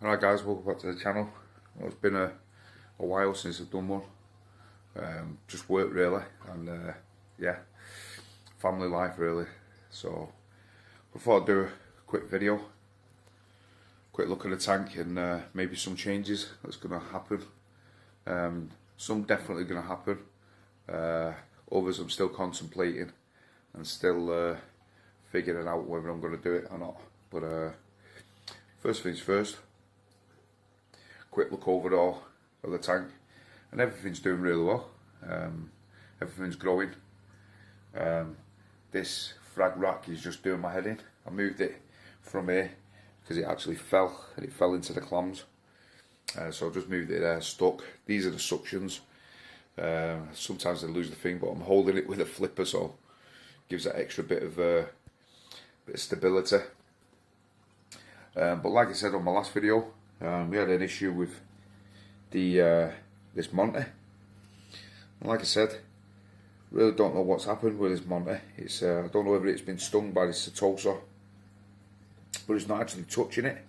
Alright guys, welcome back to the channel. Well, it's been a while since I've done one. Just work really, and yeah, family life really. So I thought I'd do a quick video, quick look at the tank, and maybe some changes that's going to happen. Some definitely going to happen. Others I'm still contemplating and still figuring out whether I'm going to do it or not. But first things first. Quick look overall of the tank, and everything's doing really well. Everything's growing. This frag rack is just doing my head in. I moved it from here because it actually fell, and it fell into the clams. So I just moved it there, stuck. These are the suctions. Sometimes they lose the thing, but I'm holding it with a flipper, so it gives that extra bit of stability. But like I said on my last video, we had an issue with the this Monty, and like I said, really don't know what's happened with this Monty. It's I don't know whether it's been stung by the Setosa, but it's not actually touching it.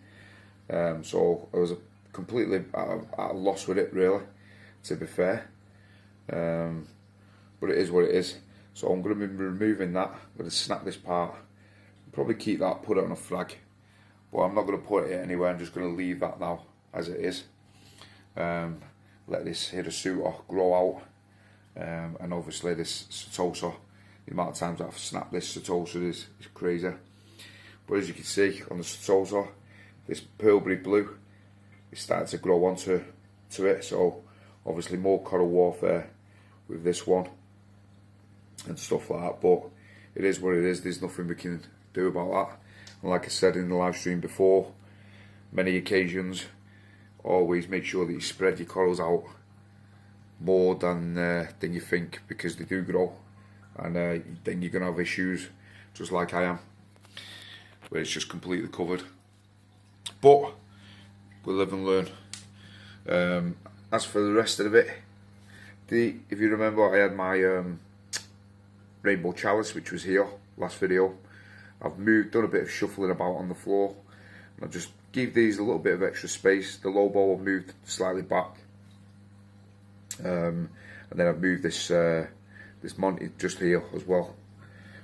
So I was completely at a loss with it, really, to be fair. But it is what it is. So I'm going to be removing that. I'm going to snap this part, probably keep that, put it on a frag. But I'm not going to put it anywhere. I'm just going to leave that now as it is. Let this Hydra grow out, and obviously this Setosa, the amount of times I've snapped this Setosa is crazy. But as you can see on the Setosa, this pearlberry blue is starting to grow onto it. So obviously more coral warfare with this one and stuff like that. But it is what it is. There's nothing we can do about that. And like I said in the live stream before, many occasions, always make sure that you spread your corals out more than you think, because they do grow, and then you're going to have issues, just like I am, where it's just completely covered. But we'll live and learn. As for the rest of it, if you remember, I had my rainbow chalice, which was here last video. I've done a bit of shuffling about on the floor, and I've just give these a little bit of extra space. The low bowl I've moved slightly back, and then I've moved this this Monty just here as well,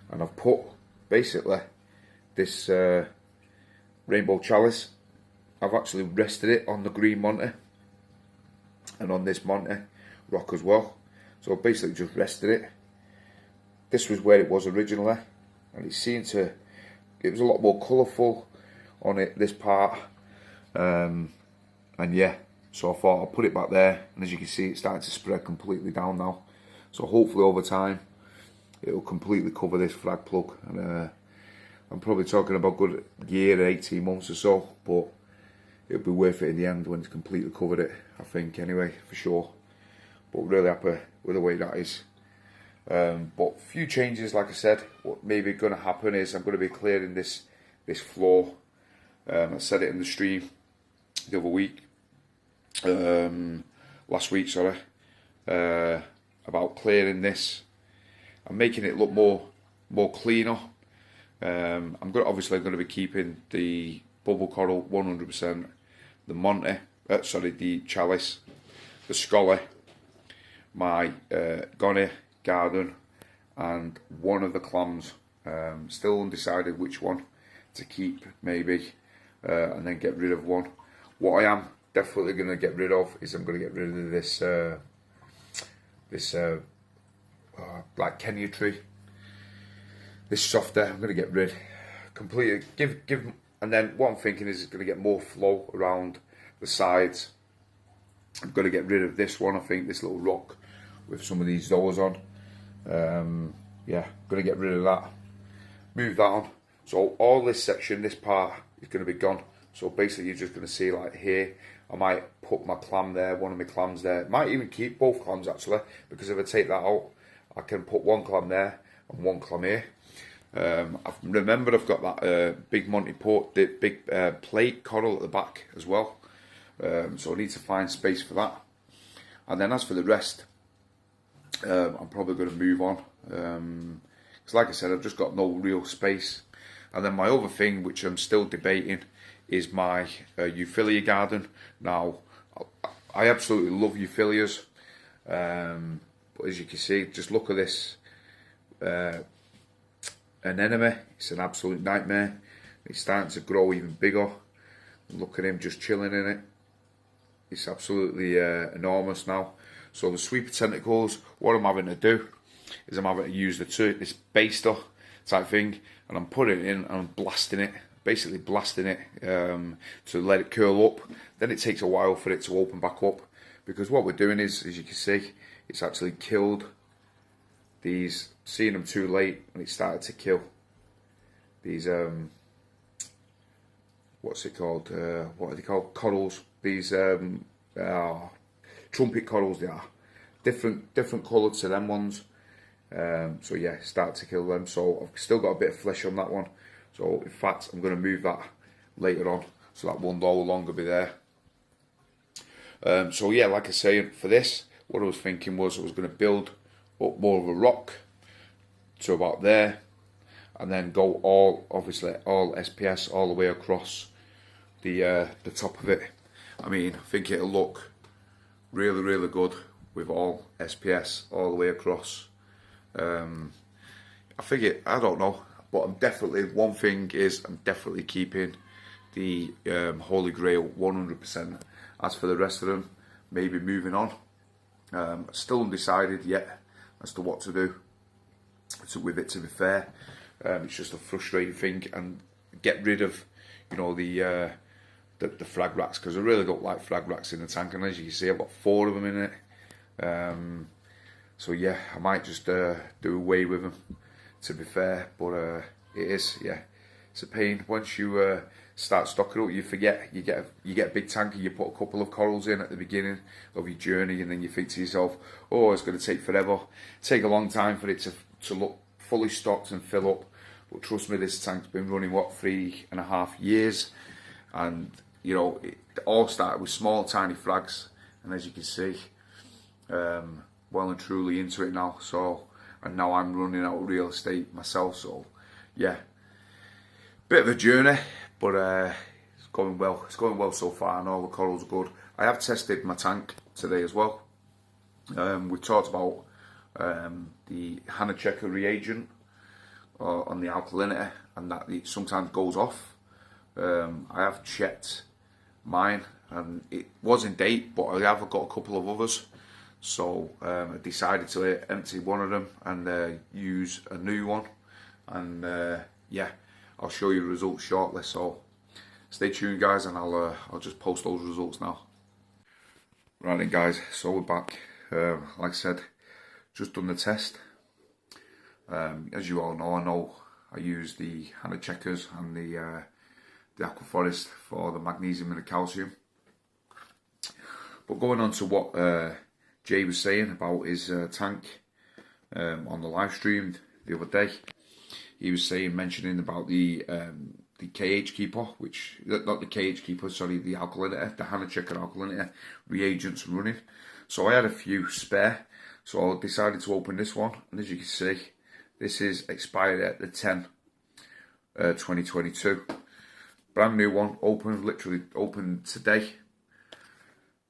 and I've put basically this rainbow chalice. I've actually rested it on the green Monty and on this Monty rock as well. So I've basically just rested it. This was where it was originally, and it seemed to. It was a lot more colourful on it, this part, and yeah, so I thought I'll put it back there, and as you can see, it's starting to spread completely down now. So hopefully over time it will completely cover this frag plug, and I'm probably talking about good year, 18 months or so, but it'll be worth it in the end when it's completely covered it, I think, anyway, for sure. But really happy with the way that is. But a few changes, like I said. What may be going to happen is I'm going to be clearing this floor. I said it in the stream the other week, last week, sorry, about clearing this and making it look more cleaner. I'm obviously going to be keeping the bubble coral 100%, the Monty, the chalice, the Scully, my Gonny garden, and one of the clams. Still undecided which one to keep, maybe, and then get rid of one. What I am definitely going to get rid of is I'm going to get rid of this like Kenya tree. This softer, I'm going to get rid completely. Give, and then what I'm thinking is it's going to get more flow around the sides. I'm going to get rid of this one. I think this little rock with some of these doors on. Yeah, going to get rid of that, move that on. So all this section, this part is going to be gone. So basically you're just going to see, like here, I might put my clam there, one of my clams there. Might even keep both clams actually, because if I take that out, I can put one clam there and one clam here. I've remembered I've got that big Monty Port, the big plate coral at the back as well. So I need to find space for that. And then as for the rest, I'm probably going to move on, because like I said, I've just got no real space. And then my other thing, which I'm still debating, is my Euphilia garden. Now, I absolutely love Euphilias, but as you can see, just look at this anemone. It's an absolute nightmare. It's starting to grow even bigger. Look at him just chilling in it. It's absolutely enormous now. So the sweeper tentacles, what I'm having to do is I'm having to use this baster type thing, and I'm putting it in and I'm blasting it, basically blasting it to let it curl up. Then it takes a while for it to open back up, because what we're doing is, as you can see, it's actually killed these, seeing them too late, and it started to kill these what's it called? What are they called? Corals. These trumpet corals. They are different coloured to them ones. So yeah, start to kill them. So I've still got a bit of flesh on that one. So in fact, I'm going to move that later on, so that will no longer be there. So yeah, like I say, for this, what I was thinking was I was going to build up more of a rock to about there, and then go obviously all SPS all the way across the top of it. I mean, I think it'll look really, really good with all SPS all the way across. I think I don't know, but I'm definitely, one thing is I'm definitely keeping the Holy Grail 100%. As for the rest of them, maybe moving on. Still undecided yet as to what to do with it, to be fair. It's just a frustrating thing, and get rid of, you know, the frag racks, because I really don't like frag racks in the tank, and as you can see, I've got 4 of them in it. So yeah, I might just do away with them, to be fair. But it is, yeah, it's a pain. Once you start stocking up, you forget. You get a big tank, and you put a couple of corals in at the beginning of your journey, and then you think to yourself, oh, it's going to take forever. Take a long time for it to look fully stocked and fill up. But trust me, this tank's been running, what, 3.5 years, and you know, it all started with small tiny frags, and as you can see, well and truly into it now. So, and now I'm running out of real estate myself, so yeah, bit of a journey, but it's going well. It's going well so far, and all the corals are good. I have tested my tank today as well. We talked about the Hannah Checker reagent on the alkalinity, and that it sometimes goes off. I have checked mine, and it was in date, but I have got a couple of others. So I decided to empty one of them and use a new one, and yeah, I'll show you the results shortly. So stay tuned, guys, and I'll just post those results now. Right then, guys, so we're back. Like I said, just done the test. As you all know, I use the Hannah Checkers and the Aquaforest for the magnesium and the calcium. But going on to what Jay was saying about his tank on the live stream the other day, he was mentioning about the KH keeper, which, not the KH keeper, sorry, the alkalinity, the Hannah Checker alkalinity reagents running. So I had a few spare, so I decided to open this one, and as you can see, this is expired at the 10 2022. Brand new one, literally opened today,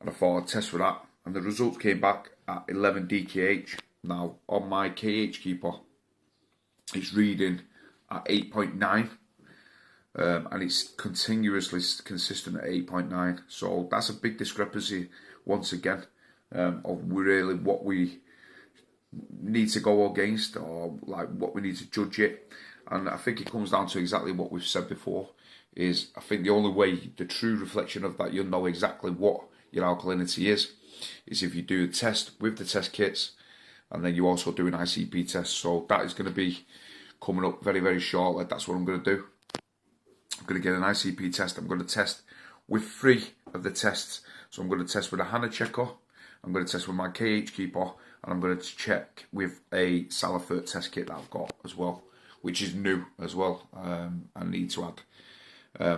and I thought I'd test with that, and the results came back at 11 DKH. Now on my KH keeper, it's reading at 8.9, and it's continuously consistent at 8.9. So that's a big discrepancy once again of really what we need to go against, or like what we need to judge it. And I think it comes down to exactly what we've said before, is I think the only way, the true reflection of that, you'll know exactly what your alkalinity is if you do a test with the test kits, and then you also do an ICP test. So that is going to be coming up very, very shortly. That's what I'm going to do. I'm going to get an ICP test. I'm going to test with 3 of the tests. So I'm going to test with a Hannah Checker, I'm going to test with my KH keeper, and I'm going to check with a Salifert test kit that I've got as well, which is new as well. I need to add.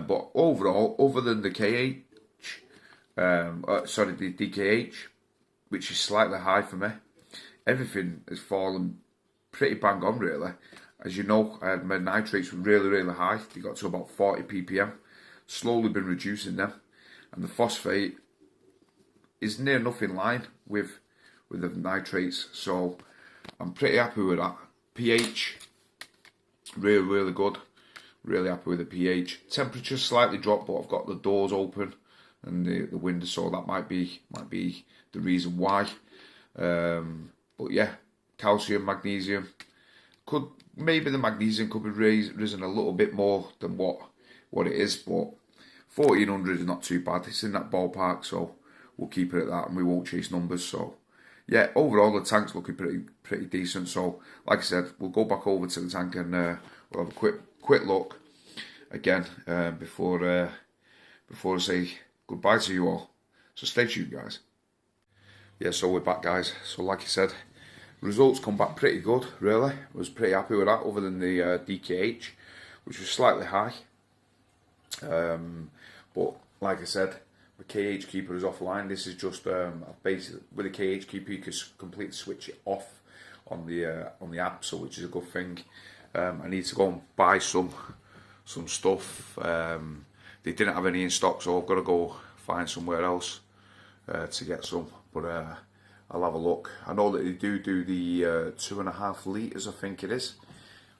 But overall, other than the the DKH, which is slightly high for me, everything has fallen pretty bang on, really. As you know, my nitrates were really, really high. They got to about 40 ppm. slowly been reducing them, and the phosphate is near enough in line with the nitrates, so I'm pretty happy with that. pH, really good. Really happy with the pH. Temperature slightly dropped, but I've got the doors open and the window, so that might be the reason why. But yeah, calcium, magnesium. Maybe the magnesium could be risen a little bit more than what it is, but 1400 is not too bad. It's in that ballpark, so we'll keep it at that, and we won't chase numbers. So yeah, overall the tank's looking pretty decent. So like I said, we'll go back over to the tank and we'll have a quick look again before I say goodbye to you all. So stay tuned, guys. Yeah, so we're back, guys. So like I said, results come back pretty good, really. I was pretty happy with that, other than the DKH, which was slightly high. But like I said, the KH keeper is offline. This is just basically with the KH keeper you can completely switch it off on the app, so which is a good thing. I need to go and buy some stuff. They didn't have any in stock, so I've got to go find somewhere else to get some. But I'll have a look. I know that they do the 2.5 litres, I think it is,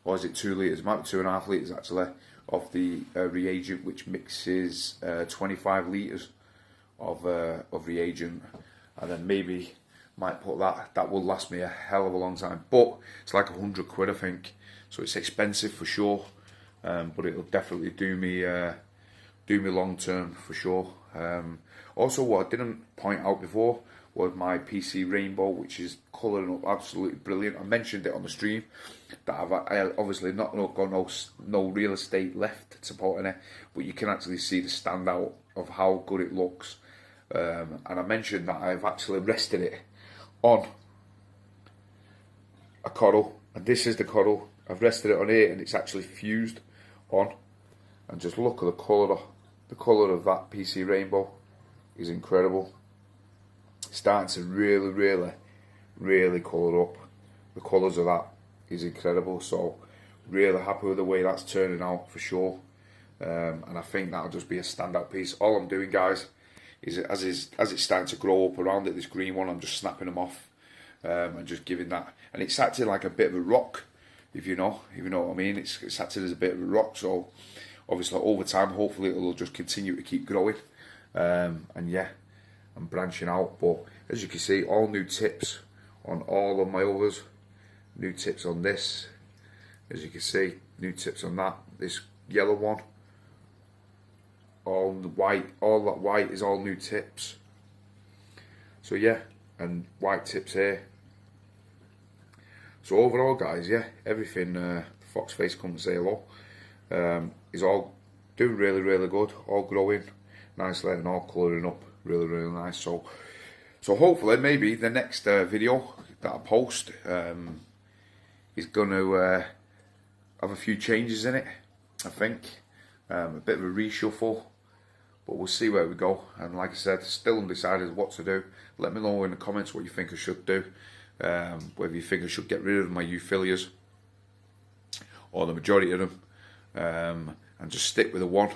or is it 2 litres? It might be 2.5 litres actually of the reagent, which mixes 25 litres of reagent, and then maybe might put that will last me a hell of a long time. But it's like £100, I think, so it's expensive for sure. But it'll definitely do me long term for sure. Also, what I didn't point out before was my PC rainbow, which is colouring up absolutely brilliant. I mentioned it on the stream that I obviously not got no real estate left to put in it, but you can actually see the standout of how good it looks. And I mentioned that I've actually rested it on a coral, and this is the coral. I've rested it on here, and it's actually fused on. And just look at the colour. The colour of that PC rainbow is incredible. It's starting to really colour up. The colours of that is incredible. So really happy with the way that's turning out for sure. And I think that'll just be a standout piece. All I'm doing, guys, is as it's starting to grow up around it, this green one, I'm just snapping them off and just giving that. And it's acting like a bit of a rock, if you know what I mean. It's acting as a bit of a rock. So obviously over time, hopefully it'll just continue to keep growing. And yeah, I'm branching out. But as you can see, all new tips on all of my others. New tips on this. As you can see, new tips on that. This yellow one. All the white, all that white is all new tips. So yeah, and white tips here. So overall, guys, yeah, everything Foxface come to say hello is all doing really good, all growing nicely and all colouring up really nice. So hopefully maybe the next video that I post is going to have a few changes in it, I think. A bit of a reshuffle, but we'll see where we go. And like I said, still undecided what to do. Let me know in the comments what you think I should do. Whether you think I should get rid of my euphyllias or the majority of them, and just stick with the one,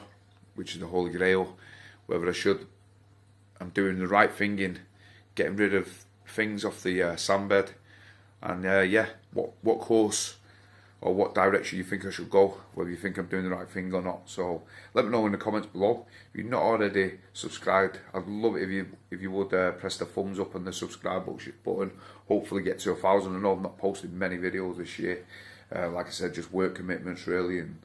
which is the Holy Grail. Whether I'm doing the right thing in getting rid of things off the sandbed, and yeah, what course or what direction you think I should go, whether you think I'm doing the right thing or not. So let me know in the comments below. If you're not already subscribed, I'd love it if you would press the thumbs up and the subscribe button. Hopefully get to 1,000. I know I've not posted many videos this year. Like I said, just work commitments really, and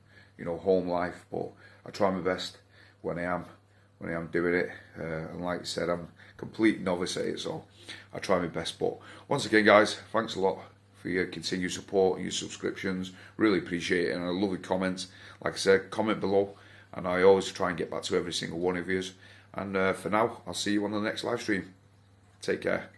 home life. But I try my best when I am doing it. And like I said, I'm a complete novice at it, so I try my best. But once again, guys, thanks a lot for your continued support and your subscriptions. Really appreciate it, and I love your comments. Like I said, comment below, and I always try and get back to every single one of you. And for now, I'll see you on the next live stream. Take care.